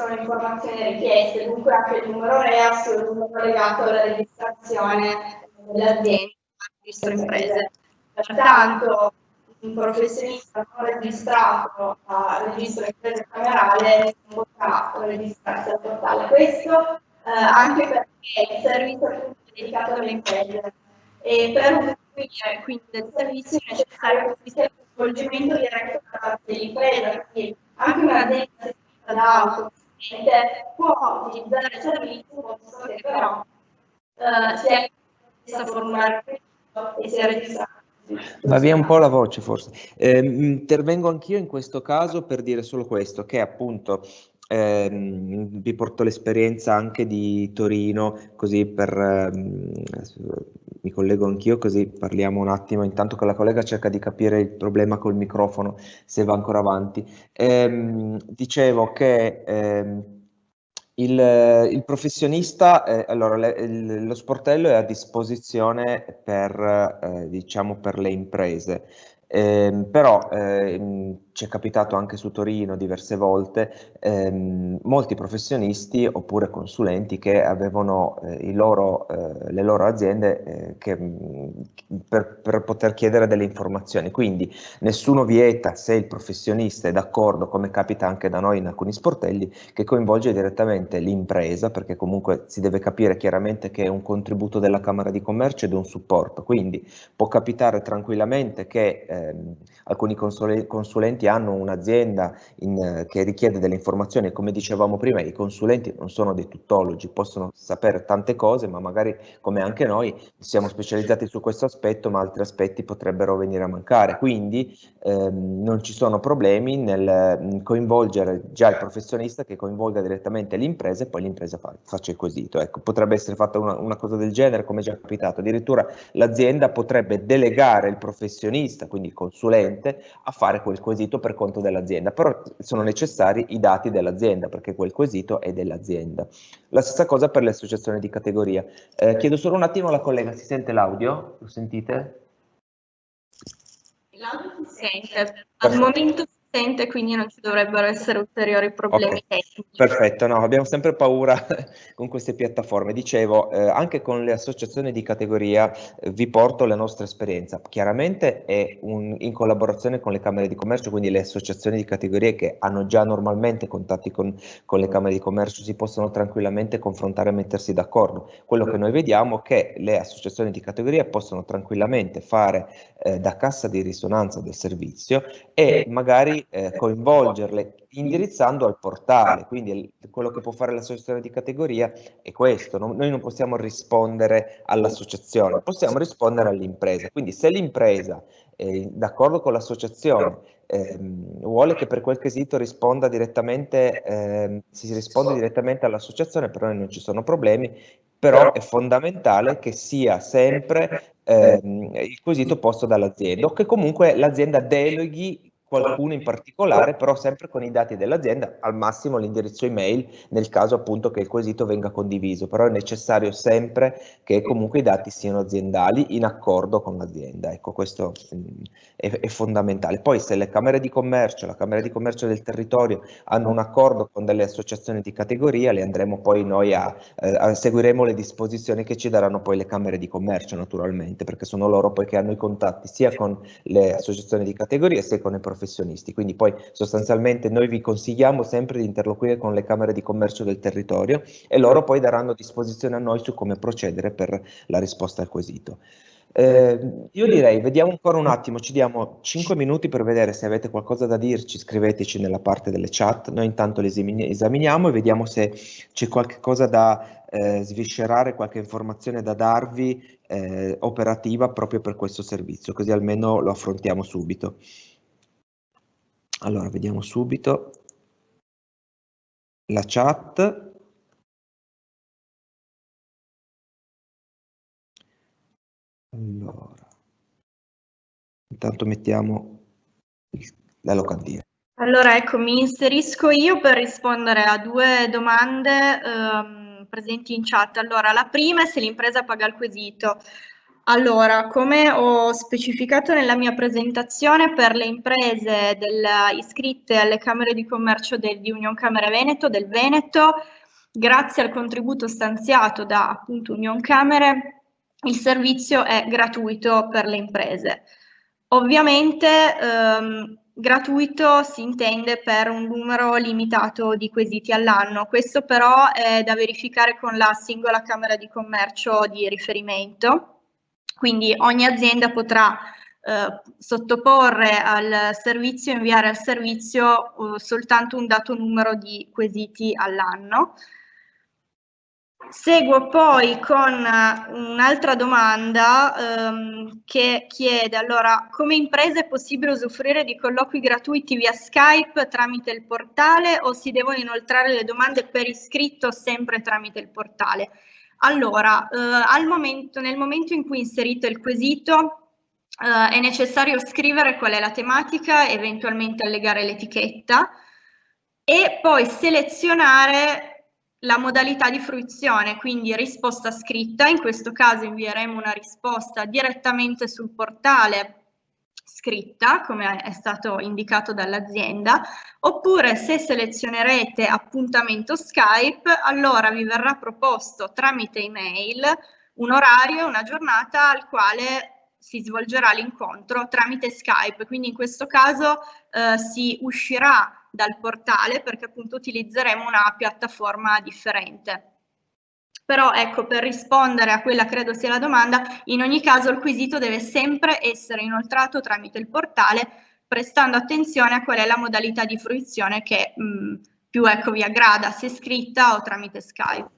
le informazioni richieste, dunque anche il numero REAS o il numero legato alla registrazione dell'azienda, al registro imprese. Pertanto, un professionista non registrato al registro imprese camerale non potrà registrarsi al portale. Questo anche perché il servizio è dedicato alle imprese e per usufruire quindi del servizio è necessario che ci sia un svolgimento diretto da parte dell'impresa, quindi anche un'azienda servita da autosufficiente può utilizzare il servizio, posto che però sia stessa formulare e sia registrato. Va via un po' la voce forse. Intervengo anch'io in questo caso per dire solo questo, che appunto vi porto l'esperienza anche di Torino, così mi collego anch'io, così parliamo un attimo, intanto che la collega cerca di capire il problema col microfono, se va ancora avanti. Dicevo che il professionista, allora lo sportello è a disposizione per, diciamo, per le imprese, però ci è capitato anche su Torino diverse volte, molti professionisti oppure consulenti che avevano le loro aziende per poter chiedere delle informazioni, quindi nessuno vieta, se il professionista è d'accordo, come capita anche da noi in alcuni sportelli, che coinvolge direttamente l'impresa, perché comunque si deve capire chiaramente che è un contributo della Camera di Commercio ed un supporto, quindi può capitare tranquillamente che alcuni consulenti hanno un'azienda che richiede delle informazioni, come dicevamo prima, i consulenti non sono dei tuttologi, possono sapere tante cose, ma magari come anche noi siamo specializzati su questo aspetto, ma altri aspetti potrebbero venire a mancare, quindi non ci sono problemi nel coinvolgere già il professionista che coinvolga direttamente l'impresa e poi l'impresa faccia il quesito. Ecco, potrebbe essere fatta una cosa del genere, come è già capitato, addirittura l'azienda potrebbe delegare il professionista, quindi quindi consulente, a fare quel quesito per conto dell'azienda, però sono necessari i dati dell'azienda perché quel quesito è dell'azienda. La stessa cosa per le associazioni di categoria. Chiedo solo un attimo alla collega, si sente l'audio? Lo sentite? L'audio si sente, al momento si sente, quindi non ci dovrebbero essere ulteriori problemi tecnici. Perfetto, no, abbiamo sempre paura con queste piattaforme. Dicevo, anche con le associazioni di categoria vi porto la nostra esperienza. Chiaramente è in collaborazione con le Camere di Commercio, quindi le associazioni di categorie che hanno già normalmente contatti con le Camere di Commercio si possono tranquillamente confrontare e mettersi d'accordo. Quello che noi vediamo è che le associazioni di categoria possono tranquillamente fare da cassa di risonanza del servizio e magari coinvolgerle indirizzando al portale, quindi quello che può fare l'associazione di categoria è questo, noi non possiamo rispondere all'associazione, possiamo rispondere all'impresa, quindi se l'impresa d'accordo con l'associazione vuole che per quel quesito risponda direttamente, si risponde direttamente all'associazione, per noi non ci sono problemi, però è fondamentale che sia sempre il quesito posto dall'azienda o che comunque l'azienda deleghi qualcuno in particolare, però sempre con i dati dell'azienda, al massimo l'indirizzo email nel caso appunto che il quesito venga condiviso, però è necessario sempre che comunque i dati siano aziendali in accordo con l'azienda, ecco questo è fondamentale. Poi se le Camere di Commercio, la Camera di Commercio del territorio hanno un accordo con delle associazioni di categoria, le andremo poi noi seguiremo le disposizioni che ci daranno poi le Camere di Commercio naturalmente, perché sono loro poi che hanno i contatti sia con le associazioni di categoria sia con i professionisti, quindi poi sostanzialmente noi vi consigliamo sempre di interloquire con le Camere di Commercio del territorio e loro poi daranno disposizione a noi su come procedere per la risposta al quesito. Io direi, vediamo ancora un attimo, ci diamo 5 minuti per vedere se avete qualcosa da dirci, scriveteci nella parte delle chat, noi intanto le esaminiamo e vediamo se c'è qualche cosa da sviscerare, qualche informazione da darvi operativa proprio per questo servizio, così almeno lo affrontiamo subito. Allora, vediamo subito la chat. Allora, intanto mettiamo la locandina. Allora, ecco, mi inserisco io per rispondere a due domande presenti in chat. Allora, la prima è se l'impresa paga il quesito. Allora, come ho specificato nella mia presentazione, per le imprese iscritte alle Camere di Commercio di Union Camere Veneto, del Veneto, grazie al contributo stanziato da appunto Union Camere, il servizio è gratuito per le imprese. Ovviamente gratuito si intende per un numero limitato di quesiti all'anno, questo però è da verificare con la singola Camera di Commercio di riferimento. Quindi ogni azienda potrà sottoporre al servizio, inviare al servizio soltanto un dato numero di quesiti all'anno. Seguo poi con un'altra domanda che chiede, allora, come impresa è possibile usufruire di colloqui gratuiti via Skype tramite il portale o si devono inoltrare le domande per iscritto sempre tramite il portale? Allora, nel momento in cui inserite il quesito è necessario scrivere qual è la tematica, eventualmente allegare l'etichetta e poi selezionare la modalità di fruizione, quindi risposta scritta, in questo caso invieremo una risposta direttamente sul portale scritta, come è stato indicato dall'azienda, oppure se selezionerete appuntamento Skype, allora vi verrà proposto tramite email un orario, una giornata al quale si svolgerà l'incontro tramite Skype, quindi in questo caso si uscirà dal portale perché appunto utilizzeremo una piattaforma differente. Però ecco, per rispondere a quella credo sia la domanda, in ogni caso il quesito deve sempre essere inoltrato tramite il portale, prestando attenzione a qual è la modalità di fruizione che più ecco, vi aggrada, se scritta o tramite Skype.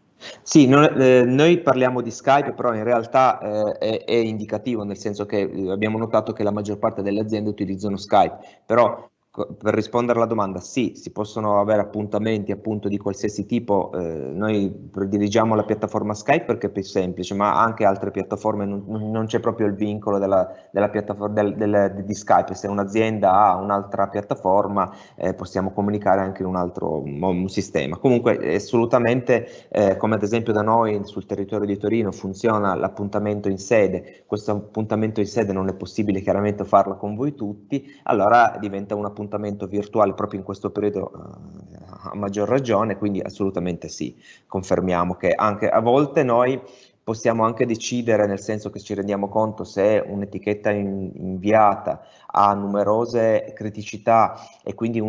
Sì, noi parliamo di Skype, però in realtà è indicativo, nel senso che abbiamo notato che la maggior parte delle aziende utilizzano Skype, però per rispondere alla domanda, sì, si possono avere appuntamenti appunto di qualsiasi tipo, noi prediligiamo la piattaforma Skype perché è più semplice, ma anche altre piattaforme non c'è proprio il vincolo della piattaforma di Skype. Se un'azienda ha un'altra piattaforma possiamo comunicare anche in un altro sistema. Comunque assolutamente, come ad esempio da noi sul territorio di Torino funziona l'appuntamento in sede, questo appuntamento in sede non è possibile chiaramente farlo con voi tutti, allora diventa un appuntamento virtuale proprio in questo periodo a maggior ragione, quindi assolutamente sì, confermiamo che anche a volte noi possiamo anche decidere, nel senso che ci rendiamo conto se un'etichetta inviata ha numerose criticità e quindi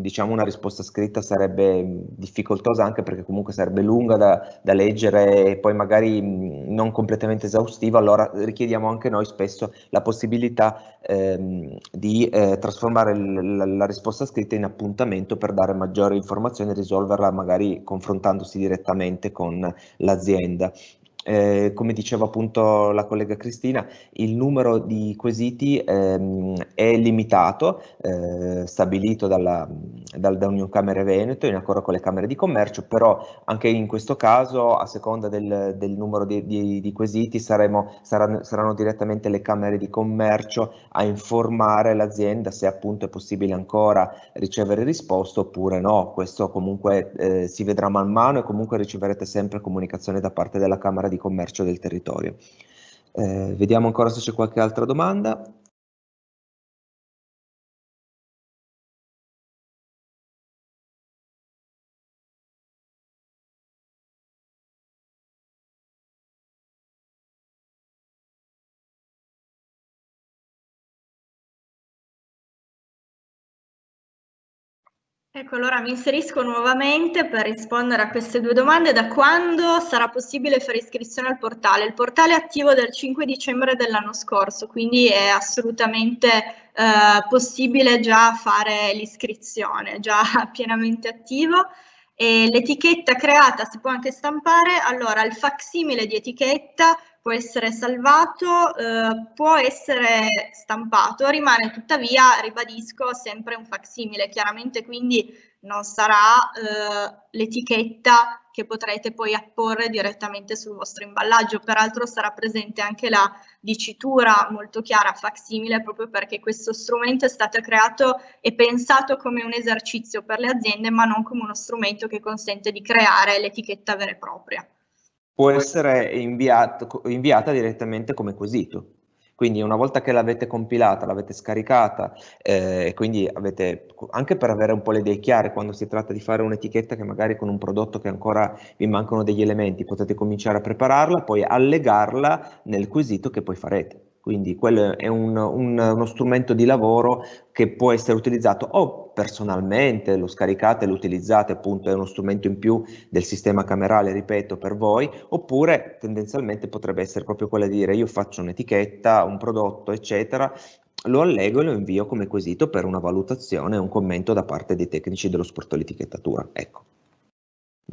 diciamo una risposta scritta sarebbe difficoltosa, anche perché comunque sarebbe lunga da leggere e poi magari non completamente esaustiva, allora richiediamo anche noi spesso la possibilità di trasformare la risposta scritta in appuntamento per dare maggiori informazioni e risolverla magari confrontandosi direttamente con l'azienda. Come diceva appunto la collega Cristina, il numero di quesiti è limitato, stabilito da Union Camere Veneto in accordo con le Camere di Commercio, però anche in questo caso, a seconda del numero di quesiti, saranno direttamente le Camere di Commercio a informare l'azienda se appunto è possibile ancora ricevere risposta oppure no. Questo comunque si vedrà man mano e comunque riceverete sempre comunicazione da parte della Camera di Commercio del territorio. Vediamo ancora se c'è qualche altra domanda. Ecco, allora mi inserisco nuovamente per rispondere a queste due domande. Da quando sarà possibile fare iscrizione al portale? Il portale è attivo dal 5 dicembre dell'anno scorso, quindi è assolutamente possibile già fare l'iscrizione, già pienamente attivo. E l'etichetta creata si può anche stampare. Allora, il facsimile di etichetta può essere salvato, può essere stampato, rimane tuttavia, ribadisco, sempre un facsimile, chiaramente quindi non sarà l'etichetta che potrete poi apporre direttamente sul vostro imballaggio. Peraltro sarà presente anche la dicitura molto chiara facsimile, proprio perché questo strumento è stato creato e pensato come un esercizio per le aziende, ma non come uno strumento che consente di creare l'etichetta vera e propria. Può essere inviata direttamente come quesito. Quindi una volta che l'avete compilata, l'avete scaricata, quindi anche per avere un po' le idee chiare quando si tratta di fare un'etichetta che magari con un prodotto che ancora vi mancano degli elementi, potete cominciare a prepararla, poi allegarla nel quesito che poi farete. Quindi quello è uno strumento di lavoro che può essere utilizzato o personalmente, lo scaricate, lo utilizzate, appunto è uno strumento in più del sistema camerale, ripeto, per voi, oppure tendenzialmente potrebbe essere proprio quella di dire io faccio un'etichetta, un prodotto, eccetera, lo allego e lo invio come quesito per una valutazione e un commento da parte dei tecnici dello sportello etichettatura. Ecco.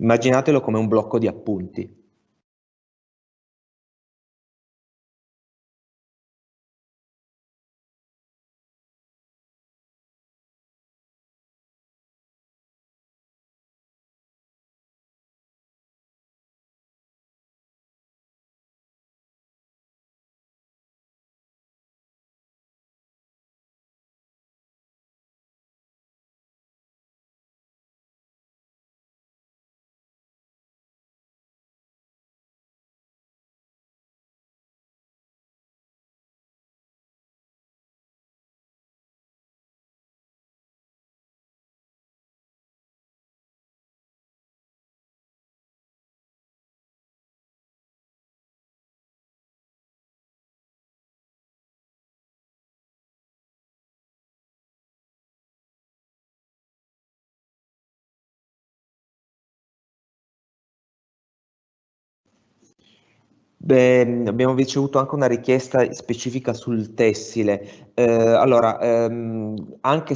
Immaginatelo come un blocco di appunti. Beh, abbiamo ricevuto anche una richiesta specifica sul tessile. Allora, anche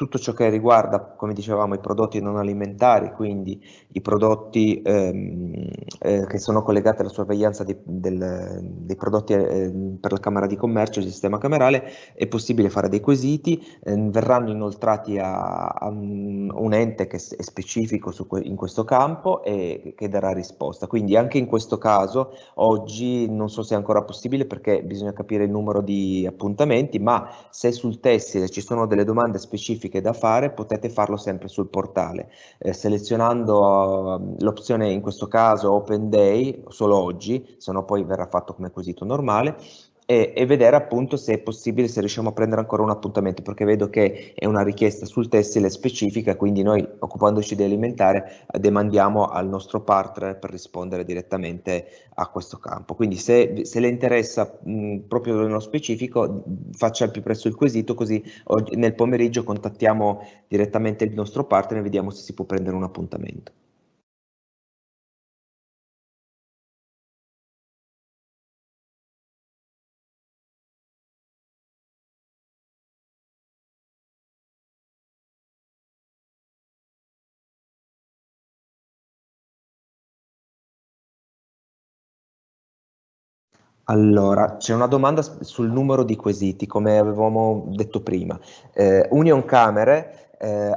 tutto ciò che riguarda, come dicevamo, i prodotti non alimentari, quindi i prodotti che sono collegati alla sorveglianza dei prodotti per la Camera di Commercio, il sistema camerale, è possibile fare dei quesiti, verranno inoltrati a un ente che è specifico in questo campo e che darà risposta. Quindi anche in questo caso oggi non so se è ancora possibile perché bisogna capire il numero di appuntamenti, ma se sul tessile ci sono delle domande specifiche da fare potete farlo sempre sul portale, selezionando l'opzione in questo caso Open Day solo oggi, se no poi verrà fatto come quesito normale. E vedere appunto se è possibile, se riusciamo a prendere ancora un appuntamento, perché vedo che è una richiesta sul tessile specifica, quindi noi, occupandoci di alimentare, demandiamo al nostro partner per rispondere direttamente a questo campo. Quindi se le interessa proprio nello specifico, faccia al più presto il quesito, così oggi, nel pomeriggio contattiamo direttamente il nostro partner e vediamo se si può prendere un appuntamento. Allora, c'è una domanda sul numero di quesiti, come avevamo detto prima. Union Camere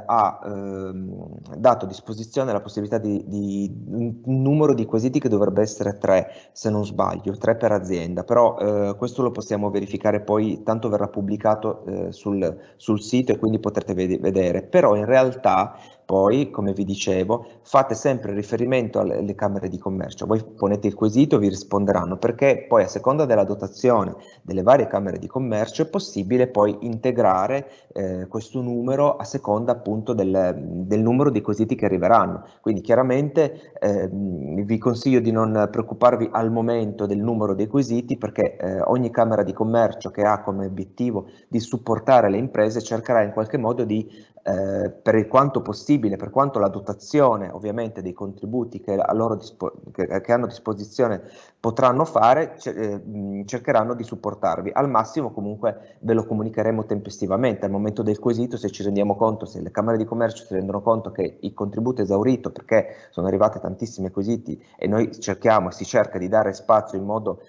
ha dato a disposizione la possibilità di un numero di quesiti che dovrebbe essere 3, se non sbaglio, 3 per azienda, però questo lo possiamo verificare poi, tanto verrà pubblicato sul sito e quindi potrete vedere. Però in realtà poi, come vi dicevo, fate sempre riferimento alle Camere di Commercio. Voi ponete il quesito, vi risponderanno, perché poi a seconda della dotazione delle varie Camere di Commercio è possibile poi integrare questo numero a seconda appunto del numero di quesiti che arriveranno. Quindi chiaramente vi consiglio di non preoccuparvi al momento del numero dei quesiti, perché ogni Camera di Commercio che ha come obiettivo di supportare le imprese cercherà in qualche modo di per quanto possibile, per quanto la dotazione ovviamente dei contributi che hanno a disposizione potranno fare, cercheranno di supportarvi. Al massimo comunque ve lo comunicheremo tempestivamente al momento del quesito, se ci rendiamo conto, se le Camere di Commercio si rendono conto che il contributo è esaurito perché sono arrivate tantissime quesiti e noi si cerca di dare spazio in modo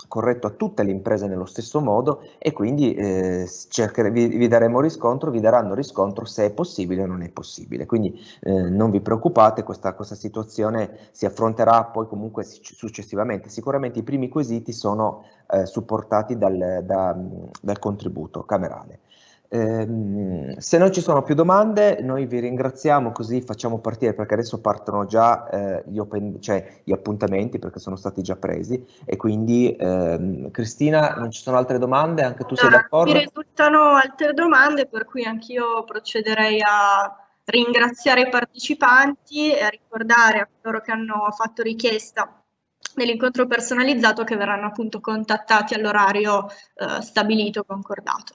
corretto a tutte le imprese nello stesso modo, e quindi vi daremo riscontro, vi daranno riscontro se è possibile o non è possibile. Quindi non vi preoccupate, questa situazione si affronterà poi comunque successivamente. Sicuramente i primi quesiti sono supportati dal contributo camerale. Se non ci sono più domande, noi vi ringraziamo, così facciamo partire, perché adesso partono già gli appuntamenti, perché sono stati già presi, e quindi Cristina, non ci sono altre domande? Anche tu sei d'accordo? Non mi risultano altre domande, per cui anch'io procederei a ringraziare i partecipanti e a ricordare a coloro che hanno fatto richiesta dell'incontro personalizzato che verranno appunto contattati all'orario stabilito, concordato.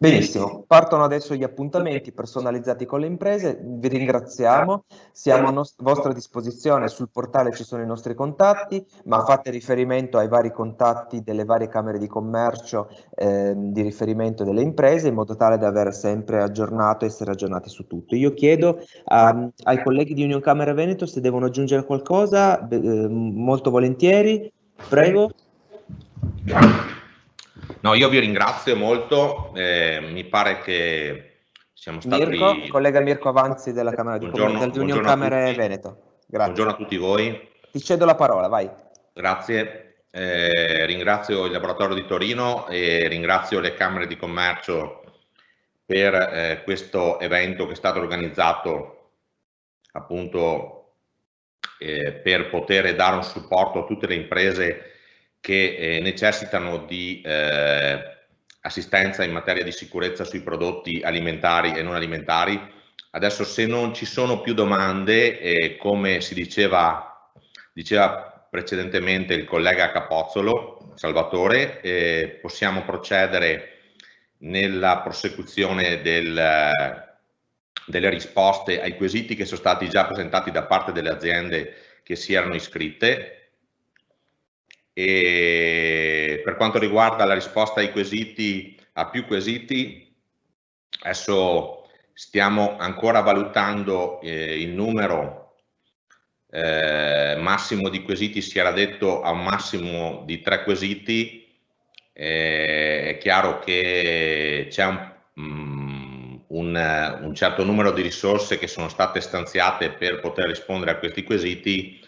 Benissimo, partono adesso gli appuntamenti personalizzati con le imprese, vi ringraziamo, siamo a vostra disposizione, sul portale ci sono i nostri contatti, ma fate riferimento ai vari contatti delle varie Camere di Commercio di riferimento delle imprese, in modo tale da avere sempre aggiornato e essere aggiornati su tutto. Io chiedo ai colleghi di Union Camere Veneto se devono aggiungere qualcosa, molto volentieri, prego. No, io vi ringrazio molto, mi pare che siamo stati... Collega Mirko Avanzi della Camera di Commercio, dell'Union Camere Veneto. Grazie. Buongiorno a tutti voi. Ti cedo la parola, vai. Grazie, ringrazio il Laboratorio di Torino e ringrazio le Camere di Commercio per questo evento che è stato organizzato appunto per poter dare un supporto a tutte le imprese che necessitano di assistenza in materia di sicurezza sui prodotti alimentari e non alimentari. Adesso, se non ci sono più domande, come si diceva precedentemente il collega Capozzolo, Salvatore, possiamo procedere nella prosecuzione delle risposte ai quesiti che sono stati già presentati da parte delle aziende che si erano iscritte. E per quanto riguarda la risposta ai quesiti, a più quesiti, Adesso stiamo ancora valutando il numero massimo di quesiti. Si era detto a un massimo di 3 quesiti. È chiaro che c'è un certo numero di risorse che sono state stanziate per poter rispondere a questi quesiti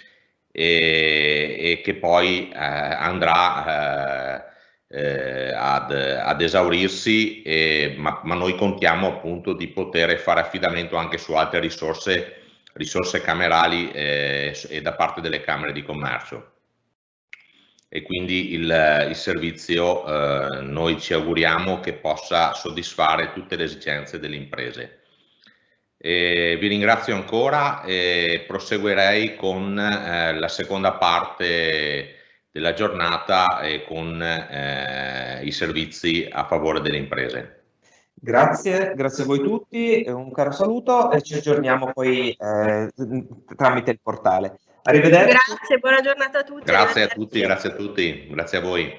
e che poi andrà ad esaurirsi, ma noi contiamo appunto di poter fare affidamento anche su altre risorse camerali e da parte delle Camere di Commercio. E quindi il servizio noi ci auguriamo che possa soddisfare tutte le esigenze delle imprese. Vi ringrazio ancora e proseguirei con la seconda parte della giornata e con i servizi a favore delle imprese. Grazie a voi tutti, un caro saluto e ci aggiorniamo poi tramite il portale. Arrivederci. Grazie, buona giornata a tutti. Grazie a tutti, grazie a tutti, grazie a voi.